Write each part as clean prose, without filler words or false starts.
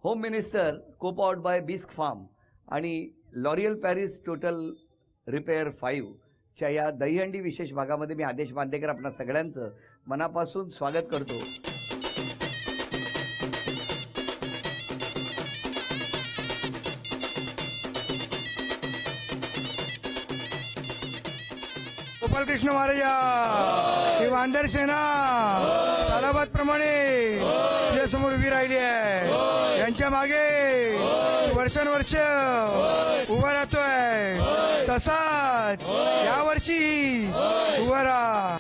Home minister co-powered by Bisk Farm आणि L'Oreal Paris total repair 5 च्या या दहीहंडी विशेष भागामध्ये मी आदेश बांदेकर आपणा सगळ्यांचं मनापासून स्वागत करतो. गोपालकृष्ण महाराज ही वांदर सेना सालाबाद प्रमाणे तुझ्यासमोर उभी राहिली आहे. यांच्या मागे वर्षानुवर्ष उभा राहतोय, तसाच यावर्षी उभा राहा.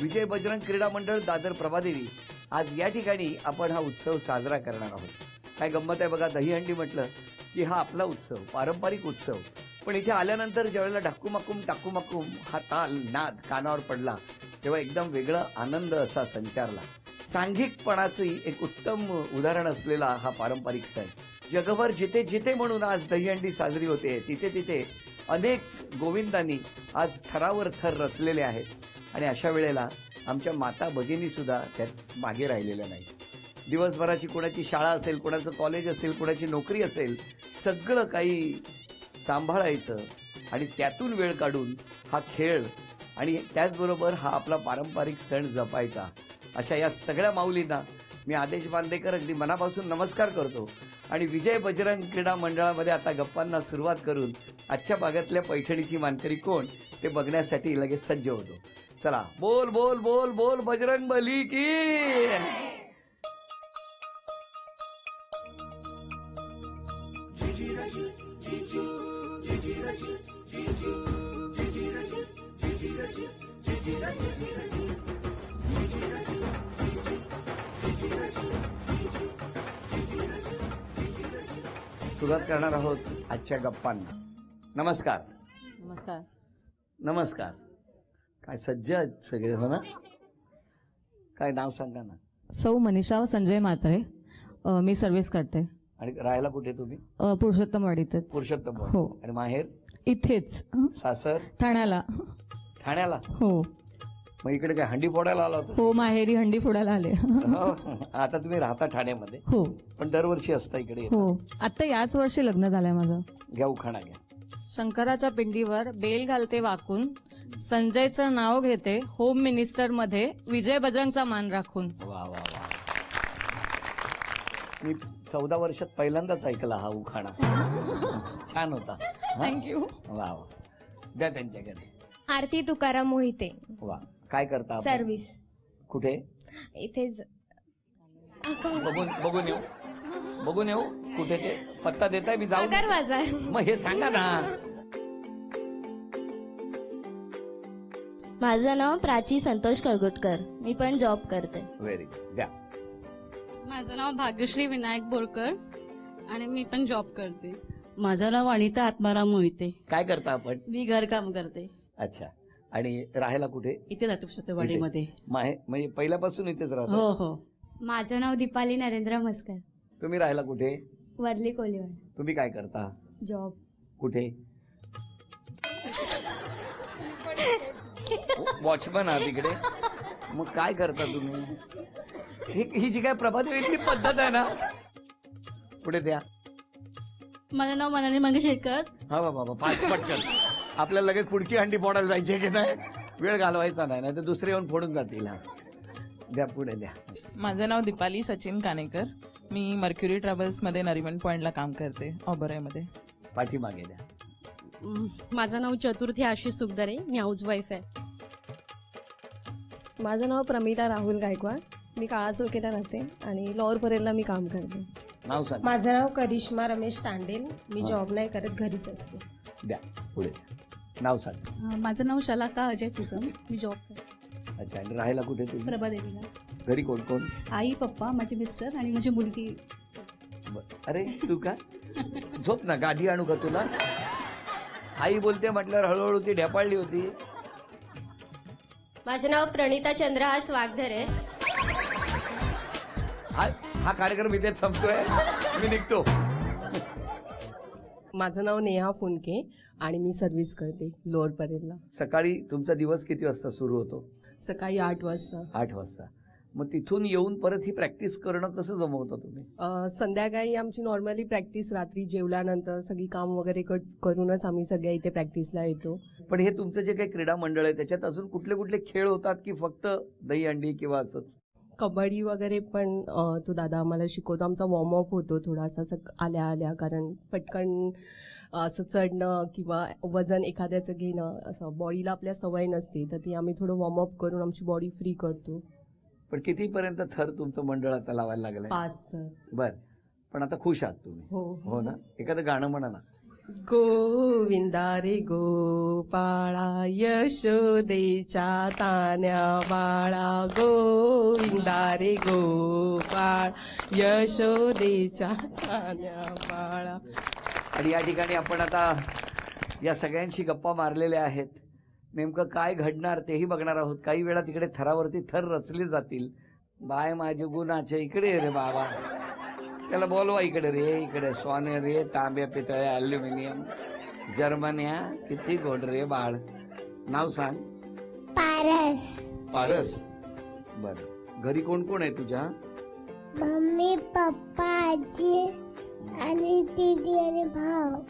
विजय बजरंग क्रीडा मंडळ दादर प्रभादेवी आज या ठिकाणी आपण हा उत्सव साजरा करणार आहोत. काय गंमत आहे बघा, दहीहंडी म्हटलं की हा आपला उत्सव, पारंपरिक उत्सव. पण इथे आल्यानंतर ज्यावेळेला टाकूमाकूम हा ताल नाद कानावर पडला तेव्हा एकदम वेगळा आनंद असा संचारला. सांघिकपणाची एक उत्तम उदाहरण असलेला हा पारंपरिक सण. जगभर जिथे जिथे म्हणून आज दहीहंडी साजरी होते तिथे तिथे अनेक गोविंदांनी आज थरावर थर रचलेले आहेत. आणि अशा वेळेला आमच्या माता भगिनी सुद्धा त्यात मागे राहिलेल्या नाही. दिवसभराची कोणाची शाळा असेल, कोणाचं कॉलेज असेल, कोणाची नोकरी असेल, सगळं काही सांभाळायचं आणि त्यातून वेळ काढून हा खेळ आणि त्याचबरोबर हा आपला पारंपरिक सण जपायचा. अशा या सगळ्या माऊलींना मी आदेश बांदेकर अगदी मनापासून नमस्कार करतो. आणि विजय बजरंग क्रीडा मंडळामध्ये आता गप्पांना सुरुवात करून आजच्या भागातल्या पैठणीची मानकरी कोण ते बघण्यासाठी लगेच सज्ज होतो. चला, बोल बोल बोल बोल बजरंग बली की. सुरुवात करणार आहोत आजच्या गप्पांना. नमस्कार. नमस्कार. नमस्कार. काय सज्ज आहेत सगळे, हो ना? काय नाव सांगा ना. सौ मनीषा संजय म्हात्रे. मी सर्व्हिस करते. आणि राहायला कुठे तुम्ही? पुरुषोत्तमवाडीतच. पुरुषोत्तम. हो. आणि माहेर इथेच. सासर ठाण्याला. ठाण्याला. हो. मग इकडे काय हंडी फोडायला आला होता? हो, माहेरी हंडी फोडायला आले. आता तुम्ही राहता ठाण्यामध्ये? हो. पण दरवर्षी असता इकडे? हो. आता याच वर्षी लग्न झालंय माझं. घ्या उखाणा घ्या. शंकराच्या पिंडीवर बेल घालते वाकून, संजयचं नाव घेते होम मिनिस्टर मध्ये विजय बजरंगचा मान राखून. वा वा वा. मी 14 वर्षात पहिल्यांदाच ऐकला हा उखाणा. छान होता. थँक्यू. वा वा. द्या त्यांच्याकडे. आरती तुकाराम मोहिते. वा. काय करता? सर्व्हिस. कुठे? इथेच. बघून येऊ कुठे ते पत्ता देताय? मी जाऊ? पगार बाजार. मग हे सांगा ना. माझं नाव प्राची संतोष करगुटकर. मी पण जॉब करते. Very good. द्या. माझं नाव भाग्यश्री विनायक बोरकर आणि मी पण जॉब करते. माझं नाव अनिता आत्माराम मोहिते. काय करता आपण? मी घरकाम करते. अच्छा. आणि राहायला कुठे? इथे राहतो पुरुषोत्तमवाडीमध्ये. म्हणजे पहिल्यापासून इथेच राहतो? हो हो. माझं नाव दीपाली नरेंद्र मस्कर. तुम्ही राहायला कुठे? वर्ली कोलीवाड. तुम्ही काय करता? जॉब. कुठे? वॉचमन आहात इकडे? मग काय करता तुम्ही? ही जी काय प्रभादेवीची पद्धत आहे ना. पुढे द्या. माझं नाव मनाली मंगेशकर. हा बाबा, पटकन. आपल्याला लगेच पुढची हंडी फोडायला जायची की नाही, वेळ घालवायचा नाही तर दुसरे येऊन फोडून जातील. हा द्या, पुढे द्या. माझं नाव दीपाली सचिन कानेकर. मी मर्क्युरी ट्रॅव्हल्समध्ये नरिमन पॉइंटला काम करते, ऑबरायमध्ये. पाठीमागे द्या. माझं नाव चतुर्थी आशिष सुखदरे. मी हाऊसवाईफ आहे. माझं नाव प्रमिता राहुल गायकवाड. मी काळा चौकीला राहते आणि लॉअर परेलला मी काम करते. नाव सांग. माझं नाव करिश्मा रमेश तांडेल. मी जॉब नाही करत, घरीच असते. द्या, पुढे. नाव सांग. माझं नाव शलाका अजय कुसम. मी जॉब करते. अच्छा. आणि राहायला कुठे तुम्ही? प्रभादेवीला. घरी कोण कोण? आई, पप्पा, माझे मिस्टर आणि माझी मुलगी. अरे तू का झोप ना, गाठी आणू का तुला? आई बोलते म्हटल्यावर हळूहळू ती ढेपाळली होती. माझं नाव प्रणिता चंद्रहास वाघधरे. हा कार्यक्रम इथेच संपतोय, मी निघतो. माझं नाव नेहा फुंडके आणि मी सर्व्हिस करते लोअर परेलला. सकाळी तुमचा दिवस किती वाजता सुरू होतो? सकाळी 8 वाजता. 8 वाजता. मग तिथून येऊन परत ही प्रॅक्टिस करणं कसं जमवतं तुम्ही? संध्याकाळी आमची नॉर्मली प्रॅक्टिस रात्री जेवल्यानंतर सगळी काम वगैरे करूनच आम्ही सगळ्या इथे प्रॅक्टिसला येतो. पण हे तुमचं जे काही क्रीडा मंडळ आहे त्याच्यात अजून कुठले कुठले खेळ होतात की फक्त दहीहंडी किंवा असंच? कबड्डी वगैरे पण तो दादा आम्हाला शिकवतो. आमचा वॉर्मअप होतो थोडासा आल्या आल्या, कारण पटकन असं चढणं किंवा वजन एखाद्याचं घेणं असं बॉडीला आपल्या सवय नसते, तर ती आम्ही थोडं वॉर्मअप करून आमची बॉडी फ्री करतो. पण कितीपर्यंत थर तुमचं मंडळ आता लावायला लागलंय? 5 तर. बर, पण आता खुश आहात तुम्ही? हो ना. एखादं गाणं म्हणा ना. गोविंदा रे गोपाळा यशोदेच्या तान्या बाळा, गोविंदा रे गोपाळ यशोदेच्या तान्या बाळा. आणि या ठिकाणी आपण आता या सगळ्यांशी गप्पा मारलेल्या आहेत. नेमकं काय घडणार तेही बघणार आहोत. काही वेळा तिकडे थरावरती थर रचले जातील. बाय माझे गुणाचे इकडे ये रे बाबा, त्याला बोलवा इकडे रे, इकडे सोने रे, तांब्या पितळे अल्युमिनियम जर्मन्या, किती गोड रे बाळ. नाव सांग. पारस. पारस. बर, घरी कोण कोण आहे तुझ्या? मम्मी, पप्पा, आजी आणि दीदी आणि भाऊ.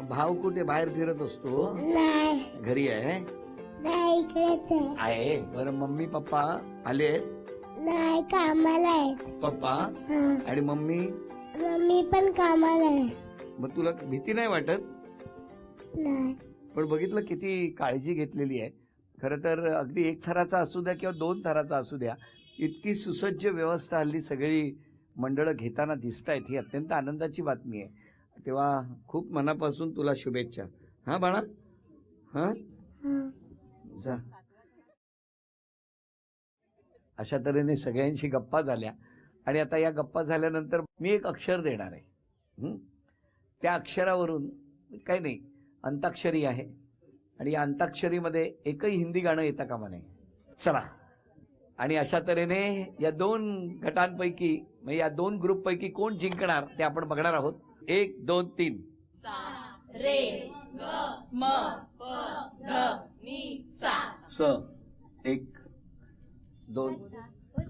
भाऊ कुठे? बाहेर फिरत असतो? नाही घरी आहे? नाही, इकडेच आहे. बरं, मम्मी पप्पा आले? नाही, कामाला आहे. पप्पा आणि मम्मी? मम्मी पण कामाला आहे. मग तुला भीती नाही वाटत? नाही. पण बघितलं किती काळजी घेतलेली आहे. खरं तर अगदी 1 थराचा असू द्या किंवा 2 थराचा असू द्या, इतकी सुसज्ज व्यवस्था हल्ली सगळी मंडळं घेताना दिसत आहेत. ही अत्यंत आनंदाची बातमी आहे. तेव्हा खूप मनापासून तुला शुभेच्छा. हा बाळा. हा, जा. अशा तऱ्हेने सगळ्यांशी गप्पा झाल्या आणि आता या गप्पा झाल्यानंतर मी एक अक्षर देणार आहे. त्या अक्षरावरून काही नाही, अंताक्षरी आहे आणि या अंताक्षरीमध्ये एकही हिंदी गाणं येता कामा नये. चला. आणि अशा तऱ्हेने या 2 गटांपैकी म्हणजे या 2 ग्रुपपैकी कोण जिंकणार ते आपण बघणार आहोत. 1 2 3. रे ग म प ध नि सा. स. 1 2.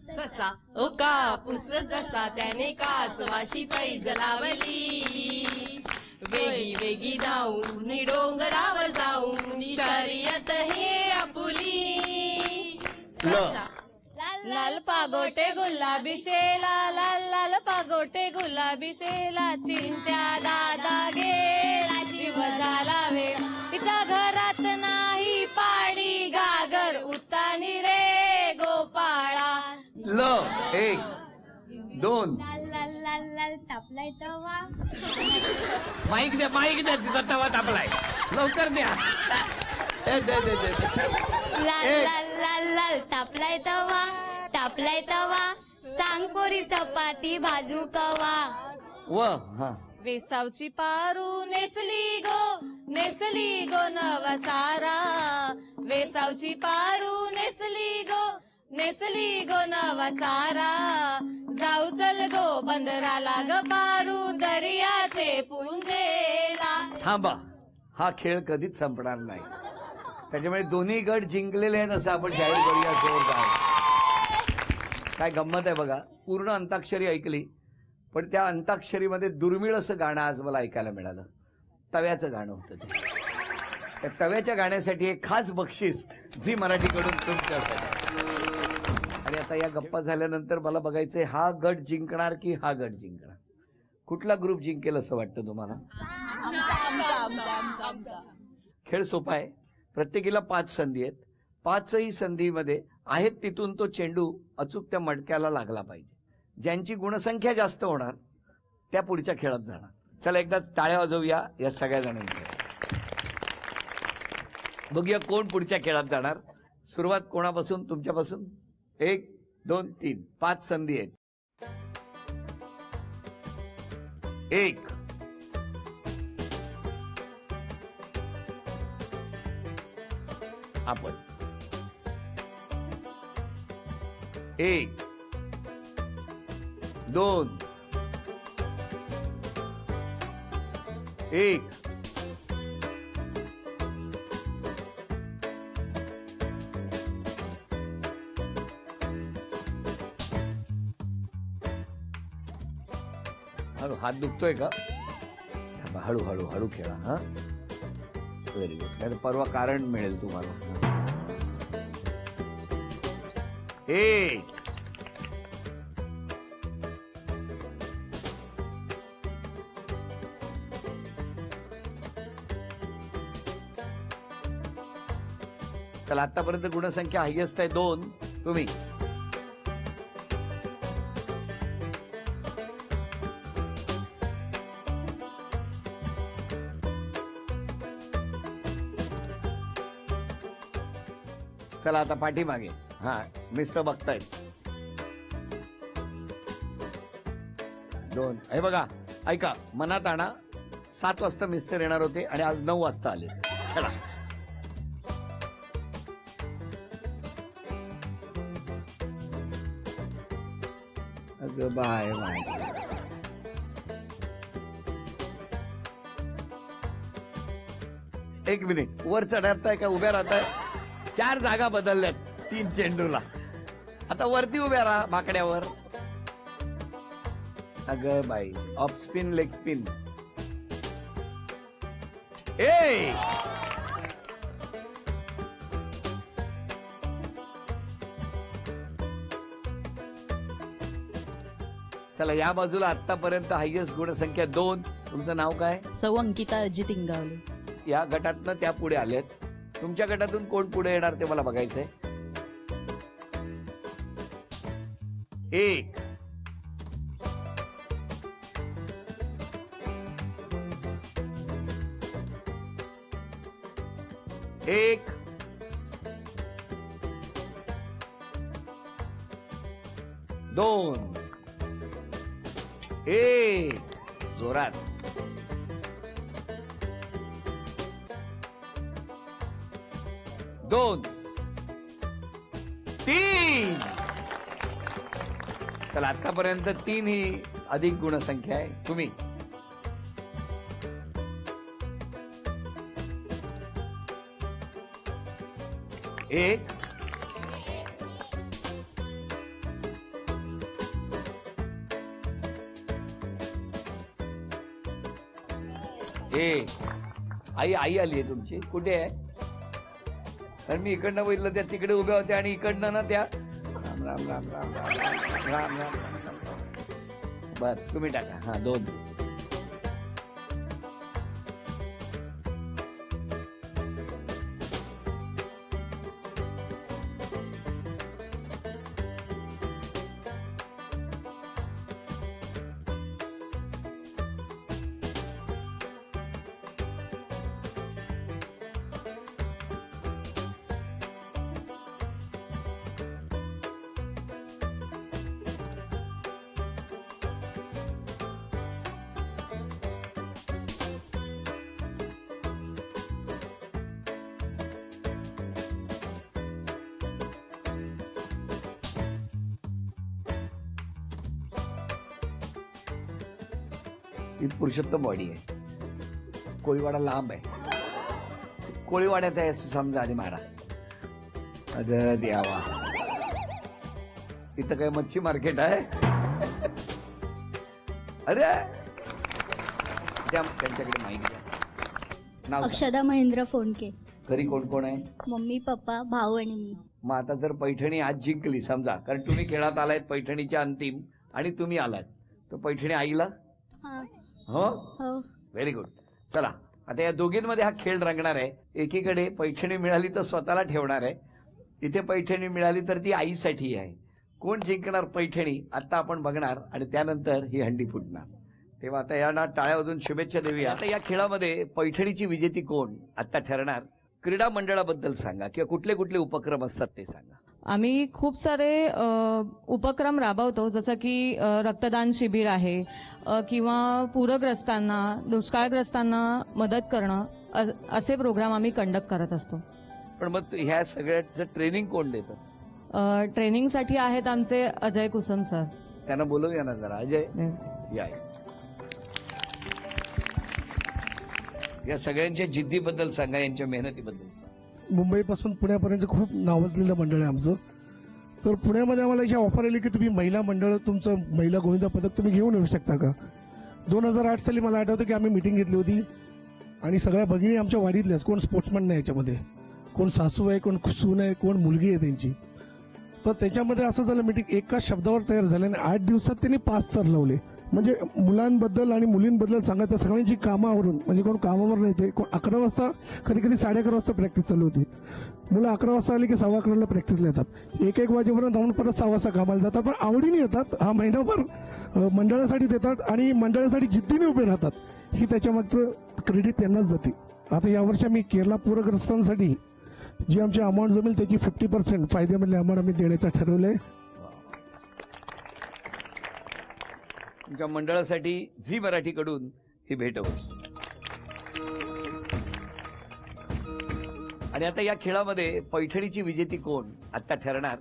जसा ओ कापूस जसा त्याने कासवाशी पैज लावली, वेगी वेगी जाऊन डोंगरावर जाऊन शर्यत हे आपुली. लाल पागोटे गुलाबी शेला, लाल लाल पागोटे गुलाबी शेला, चिंत्या दादा गेला जीव झाला वेळ, तिच्या घरात नाही पाडी गागर उतानी रे गोपाळा. ल. 1 2. लाल लाल लाल तापलाय तवा. माईक द्या तिचा तवा तापलाय, लवकर द्या. दे दे दे दे. लाल लाल लाल लाल तापलाय तवा, सांग पोरी चपाती भाजू कवा. हा. वेसावची पारू नेसली गो नवा सारा, वेसावची पारू नेसली गो नवा सारा, जाऊ चल गो बंदराला ग पारू दर्याचे पुंजेला. थांबा, हा खेळ कधीच संपणार नाही. त्याच्यामुळे दोन्ही गट जिंकलेले आहेत असं आपण जाहीर करूया जोरदार. काय गंमत आहे बघा. पूर्ण अंताक्षरी ऐकली, पण त्या अंताक्षरीमध्ये दुर्मिळ असं गाणं आज मला ऐकायला मिळालं. तव्याचं गाणं होतं ते. त्या तव्याच्या गाण्यासाठी एक खास बक्षीस झी मराठीकडून तुमच्यासाठी. आणि आता या गप्पा झाल्यानंतर मला बघायचंय हा गट जिंकणार की हा गट जिंकणार. कुठला ग्रुप जिंकेल असं वाटतं तुम्हाला? खेळ सोपा आहे. प्रत्येकीला 5 संधी आहेत. 5ही संधीमध्ये आहेत तिथून तो चेंडू अचूक त्या मडक्याला लागला पाहिजे. ज्यांची गुणसंख्या जास्त होणार त्या पुढच्या खेळात जाणार. चला एकदा टाळ्या वाजवूया या सगळ्या जणांच्या. बघूया कोण पुढच्या खेळात जाणार. सुरुवात कोणापासून? तुमच्यापासून. 1 2 3. 5 संधी आहेत. 1 आपण 1 2 1 हळू हात दुखतोय का थांबा, हळू हळू हळू खेळा. हा व्हेरी गुड. नाही परवा कारण मिळेल तुम्हाला. 1 चला आतापर्यंत गुणसंख्या हायेस्ट आहे 2. तुम्ही चला आता पाठीमागे. हा मिस्टर बघतायत. 2 हे बघा ऐका मनात आणा. 7 वाजता मिस्टर येणार होते आणि आज 9 वाजता आले. चला अगं बाय बाय. एक मिनिट. वर चढताय का उभ्या राहताय? 4 जागा बदलल्यात 3 चेंडूला. आता वरती उभ्या राहा बाकड्यावर. अगं बाई. Off spin leg spin. ए चला या बाजूला आतापर्यंत हायेस्ट गुणसंख्या 2. तुमचं नाव काय? सौ अंकिता अजित इंगावले. या गटातनं त्या पुढे आलेत. तुमच्या गटातून कोण पुढे येणार ते मला बघायचंय. 1 1 2 1 जोरात. 2 3 चला आतापर्यंत 3 ही अधिक गुणसंख्या आहे. तुम्ही 1 1 आई आई आली आहे तुमची. कुठे आहे? कारण मी इकडनं बघितलं त्या तिकडे उभ्या होत्या आणि इकडनं ना त्या राम राम राम राम राम राम राम राम. बर तुम्ही टाका. हा 2 ही पुरुषोत्तम बॉडी आहे. कोळीवाडा लांब आहे. कोळीवाड्यात आहे असं समजा आणि मारा. अगं द्यावा. इथं काय मच्छी मार्केट आहे? अरे त्यांच्याकडे माहिती द्या. नाव सांग. अक्षदा महेंद्र फोनके. घरी कोण कोण आहे? मम्मी पप्पा भाऊ आणि मी. मग आता जर पैठणी आज जिंकली समजा, कारण तुम्ही खेळात आलायत पैठणीच्या अंतिम आणि तुम्ही आलात, तर पैठणी आईला हा. हो हो. Very good. चला आता या दोघींमध्ये हा खेळ रंगणार आहे. एकीकडे पैठणी मिळाली तर स्वतःला ठेवणार आहे. इथे पैठणी मिळाली तर ती आईसाठी आहे. कोण जिंकणार पैठणी आता आपण बघणार आणि त्यानंतर ही हंडी फुटणार. तेव्हा आता यांना टाळ्या वाजून शुभेच्छा देऊया. आता या खेळामध्ये पैठणीची विजेती कोण आता ठरणार. क्रीडा मंडळाबद्दल सांगा किंवा कुठले कुठले उपक्रम असतात ते सांगा. आम्ही खूप सारे उपक्रम राबवतो, जसं की रक्तदान शिबिर आहे किंवा पूरग्रस्तांना, दुष्काळग्रस्तांना मदत करणं, असे प्रोग्राम आम्ही कंडक्ट करत असतो. पण मग ह्या सगळ्याचं ट्रेनिंग कोण देतं? ट्रेनिंगसाठी आहेत आमचे अजय कुसम सर. त्यांना बोलवूया ना जरा. अजय या. या सगळ्यांच्या जिद्दीबद्दल सांगा, यांच्या मेहनतीबद्दल. मुंबईपासून पुण्यापर्यंत खूप नावाजलेलं मंडळ आहे आमचं. तर पुण्यामध्ये आम्हाला अशी ऑफर आली की तुम्ही महिला मंडळ तुमचं महिला गोविंदा पदक तुम्ही घेऊन येऊ शकता का. 2008 साली मला आठवतं की आम्ही मिटिंग घेतली होती आणि सगळ्या भगिनी आमच्या वाडीतल्याच, कोण स्पोर्ट्समन नाही याच्यामध्ये, कोण सासू आहे, कोण सून आहे, कोण मुलगी आहे त्यांची. तर त्याच्यामध्ये असं झालं मिटिंग एका शब्दावर तयार झालं आणि 8 दिवसात त्यांनी 5 स्तर लावले. म्हणजे मुलांबद्दल आणि मुलींबद्दल सांगा, त्या सगळ्यांची कामावरून, म्हणजे कोण कामावर नाही ते, कोण 11 वाजता, कधी कधी 11:30 वाजता प्रॅक्टिस चालू होती. मुलं 11 वाजता आली की 11:15 प्रॅक्टिसला येतात, 1-1 वाजेपर्यंत जाऊन परत 6 वाजता कामाला जातात. पण आवडीने येतात, हा महिनाभर मंडळासाठी देतात आणि मंडळासाठी जिद्दीने उभे राहतात. ही त्याच्यामागचं क्रेडिट त्यांनाच जाते. आता यावर्षी आम्ही केरला पूरग्रस्तांसाठी जी आमची अमाऊंट जमेल त्याची 50% फायद्यामधली अमाऊंट आम्ही देण्याचं ठरवलंय. तुमच्या मंडळासाठी झी मराठीकडून ही भेट होती. आणि आता या खेळामध्ये पैठणीची विजेती कोण आता ठरणार.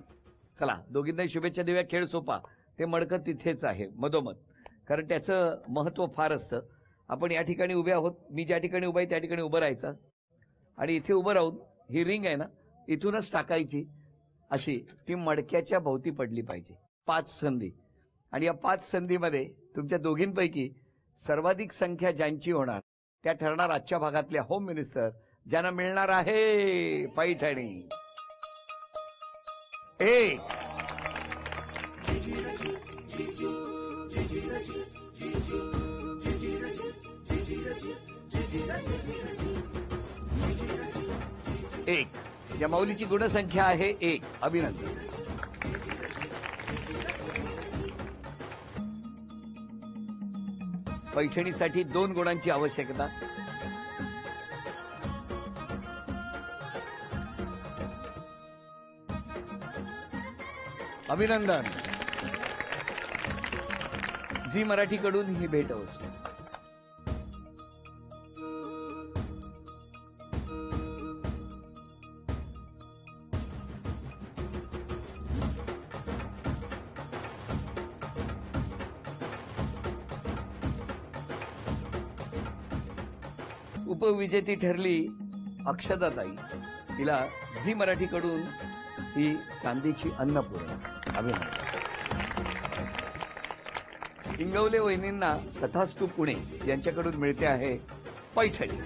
चला दोघींनाही शुभेच्छा देऊया. खेळ सोपा, ते मडकं तिथेच आहे मधोमध, कारण त्याचं महत्त्व फार असतं. आपण या ठिकाणी उभे आहोत, मी ज्या ठिकाणी उभा आहे त्या ठिकाणी उभं राहायचं आणि इथे उभं राहून ही रिंग आहे ना इथूनच टाकायची, अशी ती मडक्याच्या भोवती पडली पाहिजे. 5 संधी, आणि या 5 संधीमध्ये तुमच्या दोघींपैकी सर्वाधिक संख्या ज्यांची होणार त्या ठरणार आजच्या भागातल्या होम मिनिस्टर, ज्यांना मिळणार आहे पैठणी. 1 या माऊलीची गुणसंख्या आहे 1. अभिनंदन. पैठणीसाठी 2 गुणांची आवश्यकता. अभिनंदन. झी मराठीकडून ही भेट असते. उपविजेती ठरली अक्षताताई. तिला झी मराठीकडून ही चांदीची अन्नपूर्णा. अभिनंदन. इंगवले वहिनींना तथास्तु पुणे यांच्याकडून मिळते आहे पैठणी.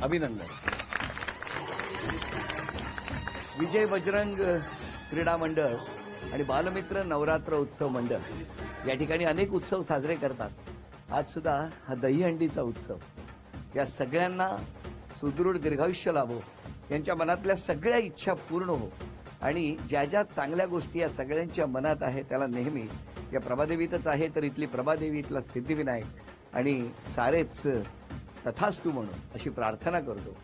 अभिनंदन. विजय बजरंग क्रीडा मंडळ आणि बालमित्र नवरात्र उत्सव मंडळ या ठिकाणी अनेक उत्सव साजरे करतात. आज सुद्धा हा दहीहंडीचा उत्सव. या सगळ्यांना सुदृढ दीर्घायुष्य लाभो, यांच्या मनातल्या सगळ्या इच्छा पूर्ण हो, आणि ज्या ज्या चांगल्या गोष्टी या सगळ्यांच्या मनात आहे त्याला नेहमी या प्रभादेवीतच आहे, तर इथली प्रभादेवी, इथला सिद्धिविनायक आणि सारेच तथास्तु म्हणून अशी प्रार्थना करतो.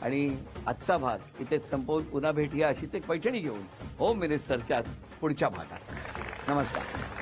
आणि आजचा भाग इथेच संपवून पुन्हा भेटूया अशीच एक पैठणी घेऊन होम मिनिस्टरच्या पुढच्या भागात. नमस्कार.